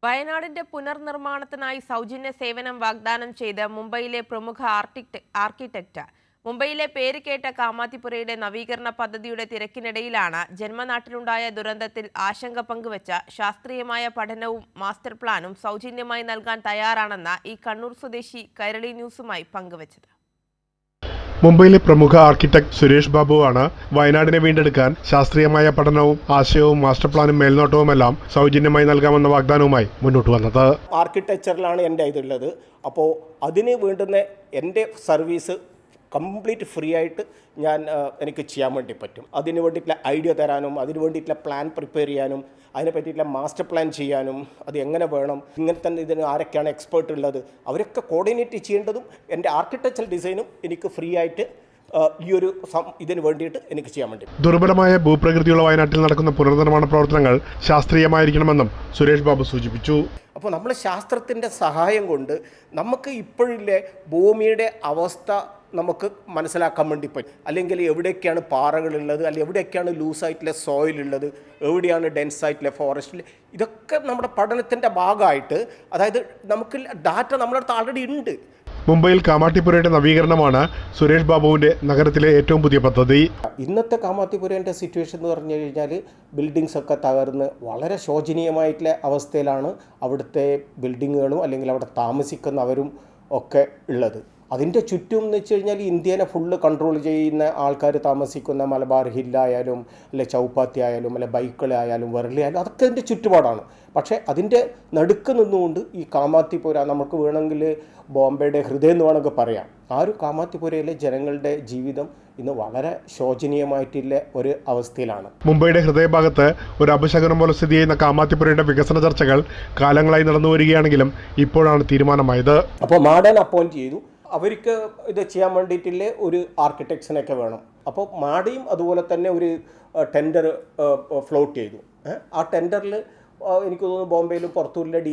വയനാടിന്റെ പുനർനിർമ്മാണത്തിനായി സൗജന്യ സേവനം വാഗ്ദാനം ചെയ്ത് മുംബൈയിലെ പ്രമുഖ ആർക്കിടെക്ട് മുംബൈയിലെ പേരുകേട്ട കാമാത്തിപുരയുടെ നവീകരണ പദ്ധതിയുടെ തിരക്കിനിടയിലാണ് ജന്മനാട്ടിലുണ്ടായ ദുരന്തത്തിൽ ആശങ്ക പങ്കുവച്ച ശാസ്ത്രീയമായ പഠനവും മാസ്റ്റർ പ്ലാനും സൗജന്യമായി നൽകാൻ തയ്യാറാണെന്ന് ഈ കണ്ണൂർ സ്വദേശി കൈരളി ന്യൂസുമായി പങ്കുവച്ചത്. മുംബൈയിലെ പ്രമുഖ ആർക്കിടെക്ട് സുരേഷ് ബാബുവാണ് വയനാടിനെ വീണ്ടെടുക്കാൻ ശാസ്ത്രീയമായ പഠനവും ആശയവും മാസ്റ്റർ പ്ലാനും മേൽനോട്ടവുമെല്ലാം സൗജന്യമായി നൽകാമെന്ന വാഗ്ദാനവുമായി മുന്നോട്ട് വന്നത്. ആർക്കിടെക്ചറിലാണ് എൻ്റെ ഇതുള്ളത്. അപ്പോൾ അതിന് വേണ്ടുന്ന എൻ്റെ സർവീസ് കംപ്ലീറ്റ് ഫ്രീ ആയിട്ട് എനിക്ക് ചെയ്യാൻ വേണ്ടി പറ്റും. അതിന് വേണ്ടിയിട്ടുള്ള ഐഡിയ തരാനും അതിന് വേണ്ടിയിട്ടുള്ള പ്ലാൻ പ്രിപ്പയർ ചെയ്യാനും അതിനെ പറ്റിയിട്ടുള്ള മാസ്റ്റർ പ്ലാൻ ചെയ്യാനും അത് എങ്ങനെ വേണം, ഇങ്ങനെ തന്നെ ഇതിന് ആരൊക്കെയാണ് എക്സ്പേർട്ട് ഉള്ളത് അവരൊക്കെ കോർഡിനേറ്റ് ചെയ്യേണ്ടതും എൻ്റെ ആർക്കിടെക്ചറൽ ഡിസൈനും എനിക്ക് ഫ്രീ ആയിട്ട് ഈ ഒരു ഇതിന് വേണ്ടിയിട്ട് എനിക്ക് ചെയ്യാൻ വേണ്ടി. ദുർബലമായ ഭൂപ്രകൃതിയുള്ള വയനാട്ടിൽ നടക്കുന്ന പുനർനിർമ്മാണ പ്രവർത്തനങ്ങൾ ശാസ്ത്രീയമായിരിക്കണമെന്നും സുരേഷ് ബാബു സൂചിപ്പിച്ചു. അപ്പോൾ നമ്മൾ ശാസ്ത്രത്തിൻ്റെ സഹായം കൊണ്ട് നമുക്ക് ഇപ്പോഴില്ലേ ഭൂമിയുടെ അവസ്ഥ നമുക്ക് മനസ്സിലാക്കാൻ വേണ്ടി പറ്റും. അല്ലെങ്കിൽ എവിടെയൊക്കെയാണ് പാറകളുള്ളത്, അല്ലെങ്കിൽ എവിടെയൊക്കെയാണ് ലൂസായിട്ടുള്ള സോയിലുള്ളത്, എവിടെയാണ് ഡെൻസായിട്ടുള്ള ഫോറസ്റ്റിൽ, ഇതൊക്കെ നമ്മുടെ പഠനത്തിൻ്റെ ഭാഗമായിട്ട്, അതായത് നമുക്ക് ഡാറ്റ നമ്മുടെ അടുത്ത് ആൾറെഡി ഉണ്ട്. മുംബൈയിൽ കാമാത്തിപുരയുടെ നവീകരണമാണ് സുരേഷ് ബാബുവിന്റെ നഗരത്തിലെ ഏറ്റവും പുതിയ പദ്ധതി. ഇന്നത്തെ കാമാത്തിപുരേൻ്റെ സിറ്റുവേഷൻ എന്ന് പറഞ്ഞു കഴിഞ്ഞാൽ ബിൽഡിങ്സ് ഒക്കെ തകർന്ന് വളരെ ശോചനീയമായിട്ടുള്ള അവസ്ഥയിലാണ് അവിടുത്തെ ബിൽഡിങ്ങുകളും അല്ലെങ്കിൽ അവിടെ താമസിക്കുന്നവരും ഒക്കെ ഉള്ളത്. അതിൻ്റെ ചുറ്റും എന്ന് വെച്ച് കഴിഞ്ഞാൽ ഇന്ത്യനെ ഫുള്ള് കൺട്രോൾ ചെയ്യുന്ന ആൾക്കാർ താമസിക്കുന്ന മലബാർ ഹില്ലായാലും അല്ലെ ചൗപ്പാത്തി ആയാലും അല്ലെ ബൈക്കളായാലും വെറളിയായാലും അതൊക്കെ അതിൻ്റെ ചുറ്റുപാടാണ്. പക്ഷേ അതിൻ്റെ നടുക്ക് നിന്നുകൊണ്ട് ഈ കാമാത്തിപുര നമുക്ക് വേണമെങ്കിൽ ബോംബെയുടെ ഹൃദയം എന്ന് വേണമെങ്കിൽ പറയാം. ആ ഒരു കാമാത്തിപുരയിലെ ജനങ്ങളുടെ ജീവിതം ഇന്ന് വളരെ ശോചനീയമായിട്ടുള്ള ഒരു അവസ്ഥയിലാണ്. മുംബൈയുടെ ഹൃദയഭാഗത്ത് ഒരു അപശകനം പോലെ സ്ഥിതി ചെയ്യുന്ന കാമാത്തിപുരയുടെ വികസന ചർച്ചകൾ കാലങ്ങളായി നടന്നു വരികയാണെങ്കിലും ഇപ്പോഴാണ് തീരുമാനമായത്. അപ്പോൾ മാഡൻ അപ്പോയിൻറ്റ് ചെയ്തു. അവർക്ക് ഇത് ചെയ്യാൻ വേണ്ടിയിട്ടുള്ള ഒരു ആർക്കിടെക്ട്സിനൊക്കെ വേണം. അപ്പോൾ മാഡിയും അതുപോലെ തന്നെ ഒരു ടെൻഡർ ഫ്ലോട്ട് ചെയ്തു. ആ ടെൻഡറിൽ എനിക്ക് തോന്നുന്നു ബോംബെയിലും പുറത്തുള്ള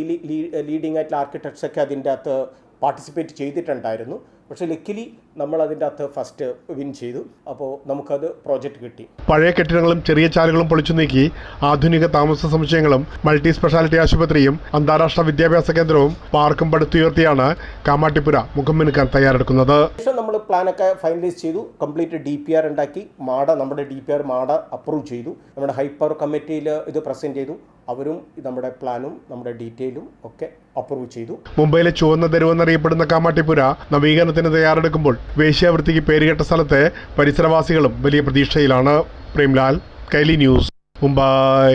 ലീഡിംഗ് ആയിട്ടുള്ള ആർക്കിടെക്ട്സൊക്കെ അതിൻ്റെ അകത്ത് പാർട്ടിസിപ്പേറ്റ് ചെയ്തിട്ടുണ്ടായിരുന്നു. പക്ഷേ ലക്കിലി നമ്മൾ അതിൻ്റെ അകത്ത് ഫസ്റ്റ് വിൻ ചെയ്തു. അപ്പോൾ നമുക്കത് പ്രോജക്റ്റ് കിട്ടി. പഴയ കെട്ടിടങ്ങളും ചെറിയ ചാലുകളും പൊളിച്ചു നീക്കി ആധുനിക താമസ സമുച്ചയങ്ങളും മൾട്ടി സ്പെഷ്യാലിറ്റി ആശുപത്രിയും അന്താരാഷ്ട്ര വിദ്യാഭ്യാസ കേന്ദ്രവും പാർക്കും പടുത്തുയർത്തിയാണ് കാമാത്തിപുര മുഖം മിനുക്കാൻ തയ്യാറെടുക്കുന്നത്. ശേഷം നമ്മൾ പ്ലാനൊക്കെ ഫൈനലൈസ് ചെയ്തു, കംപ്ലീറ്റ് DPR ഉണ്ടാക്കി. നമ്മുടെ DPR അപ്രൂവ് ചെയ്തു. നമ്മുടെ ഹൈപ്പർ കമ്മിറ്റിയിൽ ഇത് പ്രസൻറ്റ് ചെയ്തു. അവരും നമ്മുടെ പ്ലാനും നമ്മുടെ ഡീറ്റെയിലും ഒക്കെ അപ്രൂവ് ചെയ്തു. മുംബൈയിലെ ചുവന്ന തെരുവെന്നറിയപ്പെടുന്ന കാമാത്തിപുര നവീകരണത്തിന് തയ്യാറെടുക്കുമ്പോൾ വേശ്യാവൃത്തിക്ക് പേരുകേട്ട സ്ഥലത്തെ പരിസരവാസികളും വലിയ പ്രതീക്ഷയിലാണ്. പ്രേംലാൽ, കൈലി ന്യൂസ്, മുംബൈ.